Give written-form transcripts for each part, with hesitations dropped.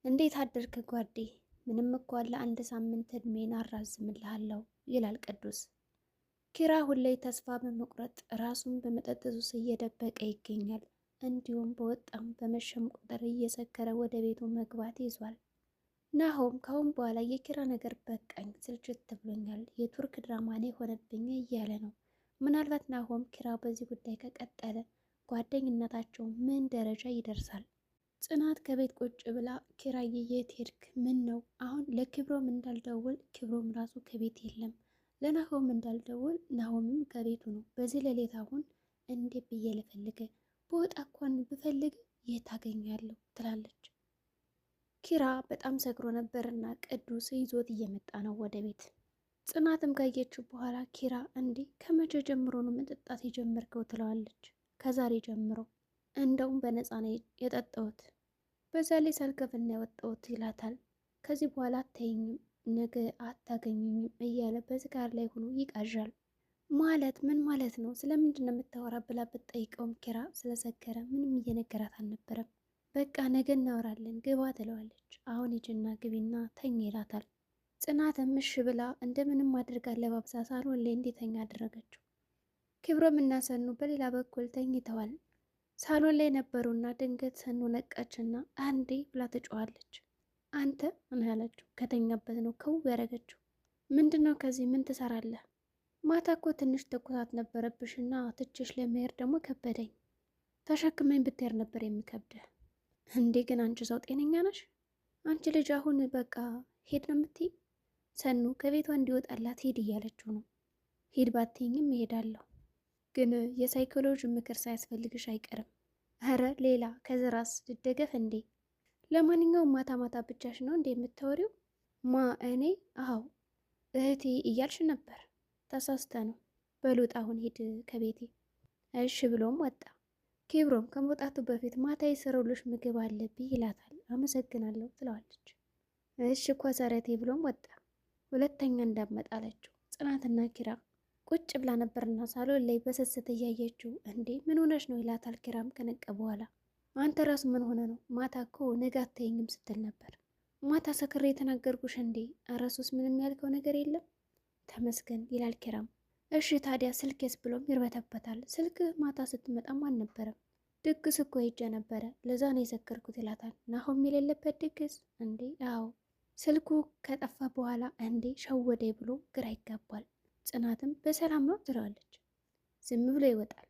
እንዴት አደርክ ጓዴ? ምንም እኮ ለአንድ ሳምንት እድሜን አራዝምልሃለሁ ይላል ቅዱስ። ኪራ አሁን ላይ ተስፋ በመቁረጥ ራሱን በመጠጥ ሱስ እየደበቀ ይገኛል። እንዲሁም በወጣም በመሸም ቁጥር እየሰከረ ወደ ቤቱ መግባት ይዟል። ናሆም ካሁን በኋላ የኪራ ነገር በቃኝ፣ ስልችት ብሎኛል፣ የቱርክ ድራማኔ ሆነብኝ እያለ ነው። ምናልባት ናሆም ኪራ በዚህ ጉዳይ ከቀጠለ ጓደኝነታቸው ምን ደረጃ ይደርሳል? ጽናት ከቤት ቁጭ ብላ ኪራዬ የት ሄድክ? ምን ነው አሁን ለክብሮም እንዳልደውል ክብሮም ራሱ ከቤት የለም፣ ለናሆም እንዳልደውል ናሆምም ከቤቱ ነው። በዚህ ሌሊት አሁን እንዴት ብዬ ልፈልግ? በወጣ እንኳን ብፈልግ የት አገኛለሁ? ትላለች። ኪራ በጣም ሰክሮ ነበርና ቅዱስ ይዞት እየመጣ ነው ወደ ቤት። ጽናትም ካየችው በኋላ ኪራ እንዴ ከመቼ ጀምሮ ነው መጠጣት የጀመርከው? ትለዋለች። ከዛሬ ጀምሮ እንደውም በነፃ ነው የጠጣሁት፣ በዛ ላይ ሳልከፍል ነው ያወጣሁት ይላታል። ከዚህ በኋላ አታይኝም፣ ነገ አታገኙኝም እያለ በስካር ላይ ሆኖ ይቃዣል። ማለት ምን ማለት ነው? ስለምንድን ነው የምታወራ ብላ ብትጠይቀውም ኪራ ስለሰከረ ምንም እየነገራት አልነበረም። በቃ ነገ እናወራለን ግባ ትለዋለች። አሁን ሂጂና ግቢና ተኝ ይላታል። ጽናትም እሺ ብላ እንደምንም አድርጋ ለባብሳ ሳሎን ላይ እንዲተኛ አደረገችው። ክብሮም እና ሰኑ በሌላ በኩል ተኝተዋል። ሳሎን ላይ ነበሩና ድንገት ሰኑ ነቃችና አንዴ ብላ ትጮኻለች። አንተ ምን ያለችው ከተኛበት ነው ከው ያደረገችው። ምንድነው ከዚህ ምን ትሰራለህ? ማታ እኮ ትንሽ ትኩሳት ነበረብሽና ትችሽ ለመሄድ ደግሞ ከበደኝ። ተሸክመኝ ብትሄድ ነበር የሚከብድህ። እንዴ ግን አንቺ ሰው ጤነኛ ነሽ? አንቺ ልጅ አሁን በቃ ሄድ ነው የምትይ? ሰኑ ከቤቷ እንዲወጣላት ሄድ እያለችው ነው። ሄድ ባትይኝም እሄዳለሁ፣ ግን የሳይኮሎጂ ምክር ሳያስፈልግሽ አይቀርም። ኧረ ሌላ ከዝራስ ልደገፍ እንዴ? ለማንኛውም ማታ ማታ ብቻሽ ነው እንዴ የምታወሪው? ማ እኔ? አዎ እህቴ እያልሽ ነበር። ተሳስተ ነው። በሉጥ አሁን ሂድ ከቤቴ። እሺ ብሎም ወጣ። ኪብሮም ከመውጣቱ በፊት ማታ የሰራሁልሽ ምግብ አለብኝ ይላታል። አመሰግናለሁ ትለዋለች። እሺ እኮ ሰረቴ ብሎም ወጣ። ሁለተኛ እንዳመጣለችው ጽናትና ኪራ ቁጭ ብላ ነበርና ሳሎን ላይ በሰሰተ እያየችው እንዴ ምን ሆነሽ ነው ይላታል። ኪራም ከነቀ በኋላ አንተ ራሱ ምን ሆነ ነው? ማታ እኮ ነገ አታየኝም ስትል ነበር። ማታ ሰክሬ የተናገርኩሽ እንዴ? አረሱስ ምንም ያልከው ነገር የለም? ተመስገን ይላል ኪራም። እሺ ታዲያ ስልኬስ ብሎም ይርበተበታል። ስልክ ማታ ስትመጣም አልነበረም። ድግስ እኮ ሄጄ ነበረ ለዛ ነው የሰከርኩት ይላታል። ናሆም የሌለበት ድግስ እንዴ? አዎ ስልኩ ከጠፋ በኋላ እንዴ ሸወደ ብሎ ግራ ይጋባል። ጽናትም በሰላም ነው ትለዋለች። ዝም ብሎ ይወጣል።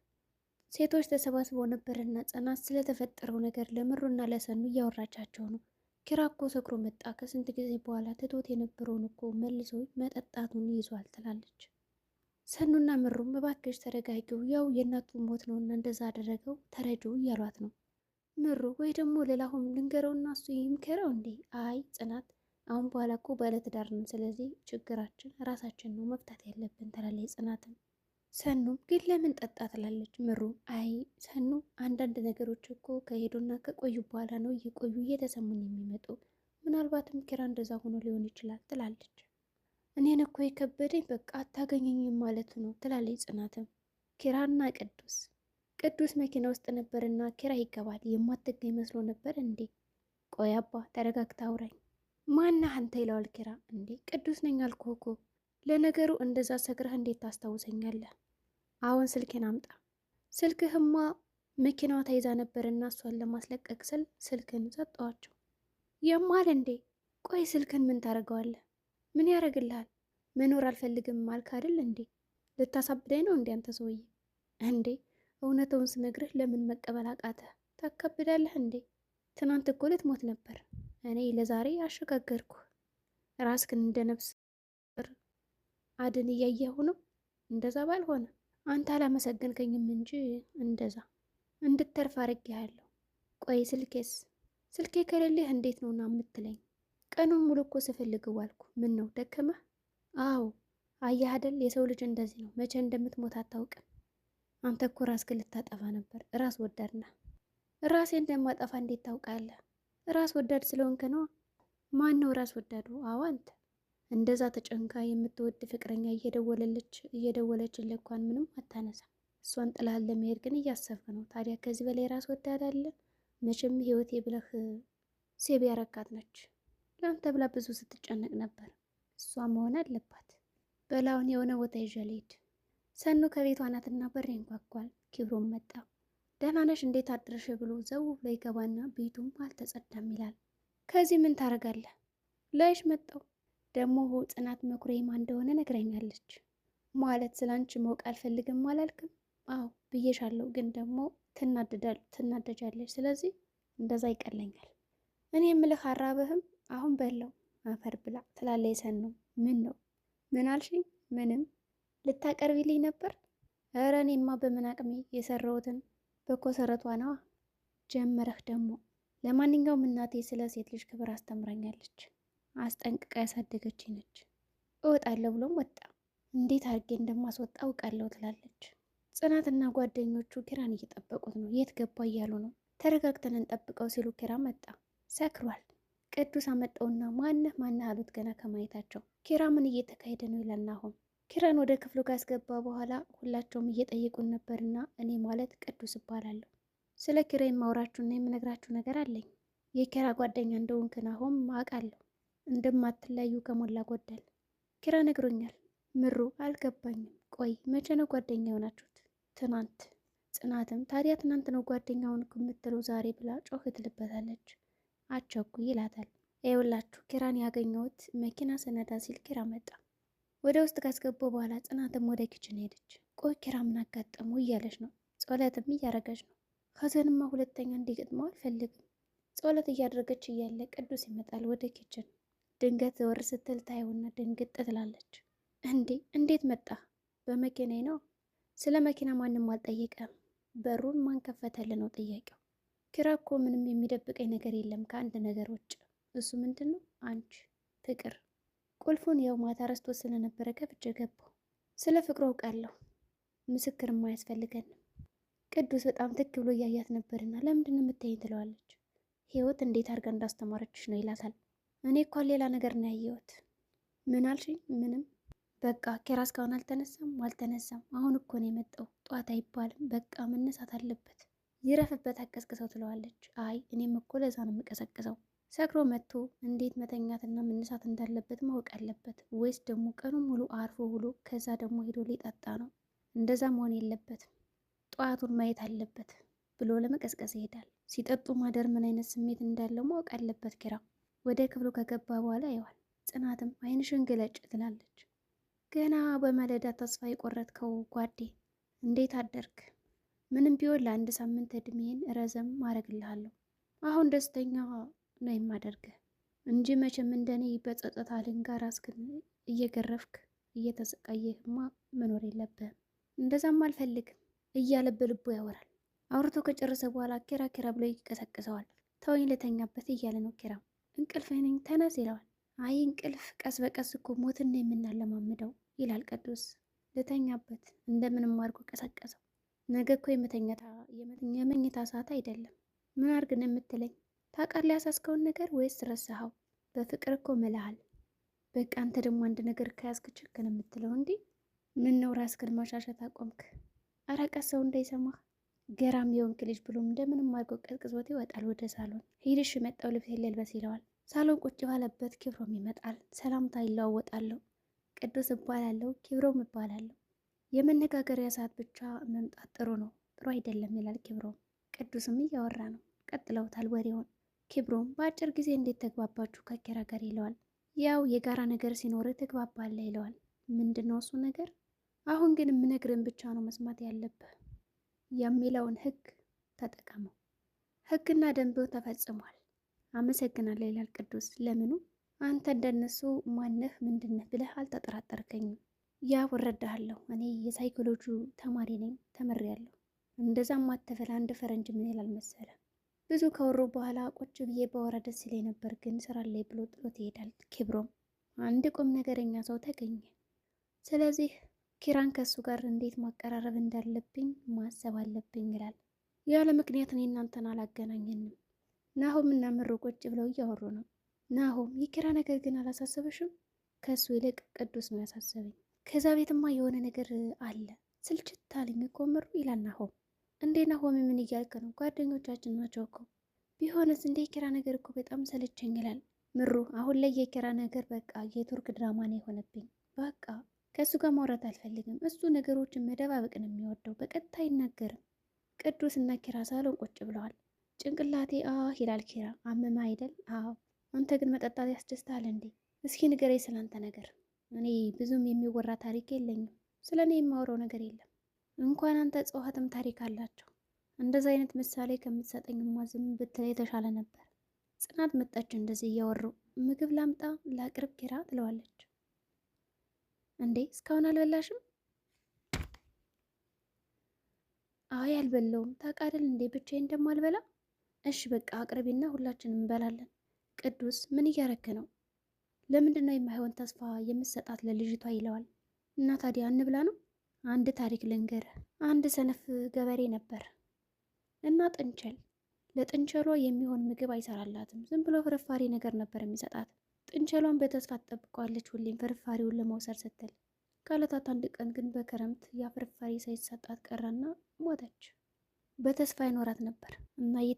ሴቶች ተሰባስበው ነበርና ጽናት ስለተፈጠረው ነገር ለምሩና ለሰኑ እያወራቻቸው ነው። ኪራ እኮ ሰክሮ መጣ፣ ከስንት ጊዜ በኋላ ትቶት የነበረውን እኮ መልሶ መጠጣቱን ይዟል ትላለች። ሰኑና ምሩም እባክሽ ተረጋጊው፣ ያው የእናቱ ሞት ነውና እንደዛ አደረገው ተረጂው እያሏት ነው። ምሩ ወይ ደግሞ ሌላሁም ልንገረውና እሱ ይምከረው እንዴ? አይ ጽናት አሁን በኋላ እኮ ባለትዳር ነን፣ ስለዚህ ችግራችን ራሳችን ነው መፍታት ያለብን ትላለች ጽናትም። ሰኑም ግን ለምን ጠጣ ትላለች። ምሩ አይ ሰኑ አንዳንድ ነገሮች እኮ ከሄዱና ከቆዩ በኋላ ነው እየቆዩ እየተሰሙን የሚመጡ፣ ምናልባትም ኪራ እንደዛ ሆኖ ሊሆን ይችላል ትላለች። እኔን እኮ የከበደኝ በቃ አታገኘኝም ማለቱ ነው ትላለች ጽናትም። ኪራና ቅዱስ መኪና ውስጥ ነበርና ኪራ ይገባል። የማትገኝ መስሎ ነበር እንዴ? ቆይ አባ ተረጋግታ አውራኝ። ማነህ አንተ ይለዋል ኪራ። እንዴ ቅዱስ ነኝ አልኩህ እኮ። ለነገሩ እንደዛ ሰክረህ እንዴት ታስታውሰኛለህ? አሁን ስልኬን አምጣ። ስልክህማ መኪናዋ ተይዛ ነበርና እሷን ለማስለቀቅ ስል ስልክን ሰጠዋቸው። የማል እንዴ? ቆይ ስልክን ምን ታደርገዋለህ? ምን ያደርግልሃል? መኖር አልፈልግም ማልክ አይደል እንዴ? ልታሳብደኝ ነው እንዴ አንተ ሰውዬ? እንዴ እውነተውን ስነግርህ ለምን መቀበል አቃተህ? ታካብዳለህ እንዴ? ትናንት እኮ ልትሞት ነበር። እኔ ለዛሬ አሸጋገርኩ። ራስክን እንደ ነፍስ አድን እያየሁ ነው። እንደዛ ባልሆነ አንተ አላመሰገንከኝም እንጂ እንደዛ እንድተርፍ አድርጌሃለሁ። ቆይ ስልኬ ከሌለህ እንዴት ነውና የምትለኝ? ቀኑን ሙሉ እኮ ስፈልግ ዋልኩ። ምን ነው ደከመህ? አዎ አየህ አይደል፣ የሰው ልጅ እንደዚህ ነው። መቼ እንደምትሞት አታውቅም። አንተ እኮ ራስክን ልታጠፋ ነበር። ራስ ወዳድ ነህ። ራሴ እንደማጠፋ እንዴት ታውቃለህ? ራስ ወዳድ ስለሆንክ ነው። ማን ነው ራስ ወዳዱ? አዎ አንተ። እንደዛ ተጨንካ የምትወድ ፍቅረኛ እየደወለችልህ እንኳን ምንም አታነሳም። እሷን ጥላህን ለመሄድ ግን እያሰብክ ነው። ታዲያ ከዚህ በላይ ራስ ወዳድ አለ? መቼም ህይወቴ ብለህ ሴብ ያረካት ነች። ለአንተ ብላ ብዙ ስትጨነቅ ነበር። እሷ መሆን አለባት። በላውን የሆነ ቦታ ይዤ ልሂድ። ሰኑ ከቤቷ ናትና በር ይንኳኳል። ኪብሮም መጣ። ደህና ነሽ እንዴት አድረሽ ብሎ ዘው ብሎ ይገባና ቤቱም አልተጸዳም ይላል። ከዚህ ምን ታደርጋለህ? ላይሽ መጣው። ደግሞ ጽናት መኩሪያማ እንደሆነ ነግረኛለች። ማለት ስላንቺ ማወቅ አልፈልግም አላልክም? አዎ ብዬሻለሁ፣ ግን ደግሞ ትናደጃለች። ስለዚህ እንደዛ ይቀለኛል። እኔ የምልህ አራበህም? አሁን በለው አፈር ብላ ትላለ። የሰኑ ምን ነው? ምን አልሽኝ? ምንም ልታቀርቢልኝ ነበር? ኧረ እኔማ በምን አቅሜ የሰራሁትን በኮሰረቷ ነዋ። ጀመረህ ደግሞ። ለማንኛውም እናቴ ስለ ሴት ልጅ ክብር አስተምራኛለች። አስጠንቅቃ ያሳደገች ነች። እወጣለሁ ብሎም ወጣ። እንዴት አድርጌ እንደማስወጣ አውቃለሁ ትላለች። ጽናትና ጓደኞቹ ኪራን እየጠበቁት ነው። የት ገባ እያሉ ነው። ተረጋግተን እንጠብቀው ሲሉ ኪራ መጣ። ሰክሯል። ቅዱስ አመጣውና ማነህ አሉት ገና ከማየታቸው። ኪራ ምን እየተካሄደ ነው ይላል ናሆም። ኪራን ወደ ክፍሉ ካስገባ በኋላ ሁላቸውም እየጠየቁን ነበርና እኔ ማለት ቅዱስ እባላለሁ። ስለ ኪራ የማውራችሁና የምነግራችሁ ነገር አለኝ። የኪራ ጓደኛ እንደሆንክ ናሆም አውቃለሁ። እንደማትለያዩ ከሞላ ጎደል ኪራ ነግሮኛል። ምሩ አልገባኝም። ቆይ መቼ ነው ጓደኛ የሆናችሁት? ትናንት። ጽናትም ታዲያ ትናንት ነው ጓደኛውን የምትለው ዛሬ ብላ ጮህ ትልበታለች። አቸኩ ይላታል። ይኸውላችሁ ኪራን ያገኘሁት መኪና ሰነዳ ሲል ኪራ መጣ። ወደ ውስጥ ካስገባው በኋላ ጽናትም ወደ ኪችን ሄደች። ቆይ ኪራ ምን አጋጠመው እያለች ነው። ጸሎትም እያረገች ነው። ሀዘንማ ሁለተኛ እንዲገጥመው አልፈልግም። ጸሎት እያደረገች እያለ ቅዱስ ይመጣል ወደ ኪችን። ድንገት ዘወር ስትል ታየውና ድንግጥ ትላለች። እንዴ እንዴት መጣ? በመኪናዬ ነው። ስለ መኪና ማንም አልጠየቀም። በሩን ማን ከፈተልህ ነው ጥያቄው። ኪራ እኮ ምንም የሚደብቀኝ ነገር የለም ከአንድ ነገር ውጭ። እሱ ምንድን ነው? አንቺ ፍቅር። ቁልፉን ያው ማታ ረስቶ ስለነበረ ከፍቼ ገባሁ። ስለ ፍቅሩ አውቃለሁ። ምስክርም አያስፈልገንም። ቅዱስ በጣም ትክ ብሎ እያያት ነበርና ለምንድን ነው የምታይኝ ትለዋለች። ህይወት እንዴት አድርጋ እንዳስተማረችሽ ነው ይላታል። እኔ እኮ ሌላ ነገር ነው ያየሁት። ምን አልሽኝ? ምንም። በቃ ኪራ እስካሁን አልተነሳም። አሁን እኮ ነው የመጣው። ጧት አይባልም። በቃ መነሳት አለበት። ይረፍበት፣ አቀስቅሰው ትለዋለች። አይ እኔም እኮ ለዛ ነው የምቀሰቅሰው። ሰክሮ መጥቶ እንዴት መተኛትና መነሳት እንዳለበት ማወቅ አለበት። ወይስ ደግሞ ቀኑን ሙሉ አርፎ ውሎ ከዛ ደግሞ ሄዶ ሊጠጣ ነው? እንደዛ መሆን የለበትም። ጠዋቱን ማየት አለበት ብሎ ለመቀስቀስ ይሄዳል። ሲጠጡ ማደር ምን አይነት ስሜት እንዳለው ማወቅ አለበት ኪራ። ወደ ክፍሉ ከገባ በኋላ ይዋል። ጽናትም አይንሽን ግለጭ ትላለች። ገና በማለዳ ተስፋ የቆረጥከው ጓዴ እንዴት አደርክ? ምንም ቢሆን ለአንድ ሳምንት እድሜን ረዘም ማድረግልሃለሁ። አሁን ደስተኛ ነው የማደርግህ እንጂ መቼም እንደኔ በጸጥታ አልንጋ ራስክን እየገረፍክ እየተሰቃየህማ መኖር የለብህም። እንደዛም አልፈልግም እያለ በልቡ ያወራል። አውርቶ ከጨረሰ በኋላ ኪራ ብሎ ይቀሰቅሰዋል። ተወኝ ልተኛበት እያለ ነው ኪራ። እንቅልፍ ነኝ ተነስ ይለዋል። አይ እንቅልፍ ቀስ በቀስ እኮ ሞትን ነው የምናለማምደው ይላል ቅዱስ። ልተኛበት እንደምንም አድርጎ ቀሰቀሰው። ነገ እኮ የመኝታ ሰዓት አይደለም። ምን አርግ ነው የምትለኝ? ታውቃለህ ያሳስከውን ነገር ወይስ ረሳኸው? በፍቅር እኮ ምልሃል። በቃ አንተ ደግሞ አንድ ነገር ከያዝክ ችክን የምትለው እንዲህ ምን ነው ራስክን ማሻሸት አቆምክ? ኧረ ቀስ ሰው እንዳይሰማህ ገራም የሆንክ ልጅ ብሎም እንደምንም አድርጎ ቀዝቅዞት ይወጣል ወደ ሳሎን። ሂድሽ መጣው ልብስ ልልበስ ይለዋል። ሳሎን ቁጭ ባለበት ኪብሮም ይመጣል። ሰላምታ ይለዋወጣለሁ። ቅዱስ እባላለሁ፣ ኪብሮም እባላለሁ። የመነጋገሪያ ሰዓት ብቻ መምጣት ጥሩ ነው ጥሩ አይደለም ይላል ኪብሮም። ቅዱስም እያወራ ነው። ቀጥለውታል ወሬውን። ኪብሮም በአጭር ጊዜ እንዴት ተግባባችሁ ከኪራ ጋር ይለዋል። ያው የጋራ ነገር ሲኖር ትግባባለህ ይለዋል። ምንድነው እሱ ነገር? አሁን ግን የምነግርን ብቻ ነው መስማት ያለብህ የሚለውን ህግ ተጠቀመው። ህግና ደንብ ተፈጽሟል። አመሰግናለሁ ይላል ቅዱስ። ለምኑ? አንተ እንደነሱ ማነህ ምንድነህ ብለህ አልተጠራጠርከኝም። ያ ወረዳለሁ። እኔ የሳይኮሎጂ ተማሪ ነኝ፣ ተምሬያለሁ። እንደዛም አትበል። አንድ ፈረንጅ ምን ይላል መሰለ? ብዙ ከወሩ በኋላ ቁጭ ብዬ ባወራ ደስ ይለኝ ነበር፣ ግን ስራ ላይ ብሎ ጥሎት ይሄዳል። ኪብሮም አንድ ቁም ነገረኛ ሰው ተገኘ። ስለዚህ ኪራን ከሱ ጋር እንዴት ማቀራረብ እንዳለብኝ ማሰብ አለብኝ ይላል። ያለ ምክንያት እኔ እናንተን አላገናኘንም። ናሆም እና ምሩ ቁጭ ብለው እያወሩ ነው። ናሆም የኪራ ነገር ግን አላሳሰበሽም? ከሱ ይልቅ ቅዱስ ነው ያሳሰበኝ። ከዛ ቤትማ የሆነ ነገር አለ፣ ስልችት አለኝ እኮ ምሩ ይላል ናሆም። እንዴ ናሆም ምን እያልክ ነው? ጓደኞቻችን ናቸው እኮ ቢሆንስ እንደ የኪራ ነገር እኮ በጣም ሰለቸኝ ይላል ምሩ። አሁን ላይ የኪራ ነገር በቃ የቱርክ ድራማ ነው የሆነብኝ። በቃ ከእሱ ጋር ማውራት አልፈልግም። እሱ ነገሮችን መደባበቅ ነው የሚወደው፣ በቀጥታ አይናገርም። ቅዱስ እና ኪራ ሳሎን ቁጭ ብለዋል። ጭንቅላቴ ይላል ኪራ። አመመ አይደል? አዎ። አንተ ግን መጠጣት ያስደስታል እንዴ? እስኪ ንገረኝ ስላንተ ነገር። እኔ ብዙም የሚወራ ታሪክ የለኝም። ስለ እኔ የማወራው ነገር የለም። እንኳን አንተ እጽዋትም ታሪክ አላቸው። እንደዚ አይነት ምሳሌ ከምትሰጠኝማ ዝም ብትል የተሻለ ነበር። ጽናት መጣች እንደዚህ እያወሩ። ምግብ ላምጣ ላቅርብ ኪራ ትለዋለች። እንዴ እስካሁን አልበላሽም? አይ አልበለውም። ታውቃለህ እንዴ ብቻዬን እንደማልበላ። እሺ በቃ አቅርቢና ሁላችንም እንበላለን። ቅዱስ ምን እያረክ ነው? ለምንድን ነው የማይሆን ተስፋ የምትሰጣት ለልጅቷ ይለዋል። እና ታዲያ እንብላ ነው? አንድ ታሪክ ልንገርህ። አንድ ሰነፍ ገበሬ ነበር እና ጥንቸል ለጥንቸሏ የሚሆን ምግብ አይሰራላትም። ዝም ብሎ ፍርፋሪ ነገር ነበር የሚሰጣት። ጥንቸሏን በተስፋ ትጠብቀዋለች ሁሌም ፍርፋሪውን ለመውሰድ ስትል። ከዕለታት አንድ ቀን ግን በክረምት ያ ፍርፋሪ ሳይሰጣት ቀረና ሞተች። በተስፋ ይኖራት ነበር እና ይህ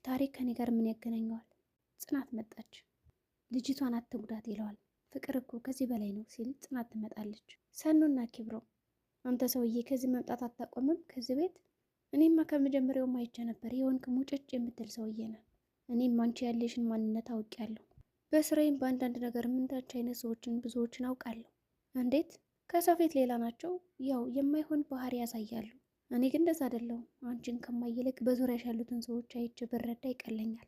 ታሪክ ከኔ ጋር ምን ያገናኘዋል? ጽናት መጣች። ልጅቷን አትጉዳት ይለዋል። ፍቅር እኮ ከዚህ በላይ ነው ሲል ጽናት ትመጣለች። ሰኑና ኪብሮ አንተ ሰውዬ ከዚህ መምጣት አታቆምም ከዚህ ቤት? እኔማ ከመጀመሪያውም አይቼ ነበር የሆንክ ሙጭጭ የምትል ሰውዬ ነህ። እኔም አንቺ ያለሽን ማንነት አውቄያለሁ። በስራዬም በአንዳንድ ነገር እንዳንቺ አይነት ሰዎችን ብዙዎችን አውቃለሁ። እንዴት? ከሰው ፊት ሌላ ናቸው፣ ያው የማይሆን ባህሪ ያሳያሉ። እኔ ግን እንደዛ አይደለሁም። አንቺን ከማይልቅ በዙሪያሽ ያሉትን ሰዎች አይቼ ብረዳ ይቀለኛል።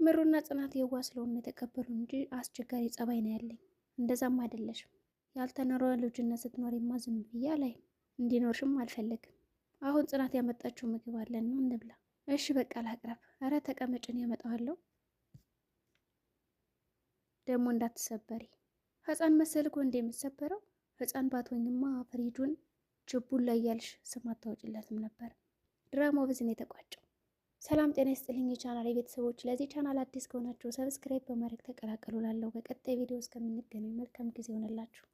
ምሩና ጽናት የዋ ስለሆኑ የተቀበሉ እንጂ አስቸጋሪ ጸባይ ነው ያለኝ። እንደዛም አይደለሽም። ያልተኖረ ልጅነት ስትኖሪማ ዝም ብዬ አላይም። እንዲኖርሽም አልፈልግም። አሁን ጽናት ያመጣችው ምግብ አለን ነው እንብላ። እሺ በቃ ላቅረብ። እረ ተቀመጭን ያመጣዋለሁ። ደግሞ እንዳትሰበሪ። ህፃን መሰልኩ እንደ የምትሰበረው? ህፃን ባትሆኝማ ፍሪጁን ችቡን ላይ ያልሽ ስም አታወጭለትም ነበር። ድራማው በዚህ ነው የተቋጨው። ሰላም ጤና ይስጥልኝ የቻናል ቤተሰቦች። ለዚህ ቻናል አዲስ ከሆናችሁ ሰብስክራይብ በማድረግ ተቀላቀሉ። ላለው በቀጣይ ቪዲዮ እስከምንገናኝ መልካም ጊዜ ሆነላችሁ።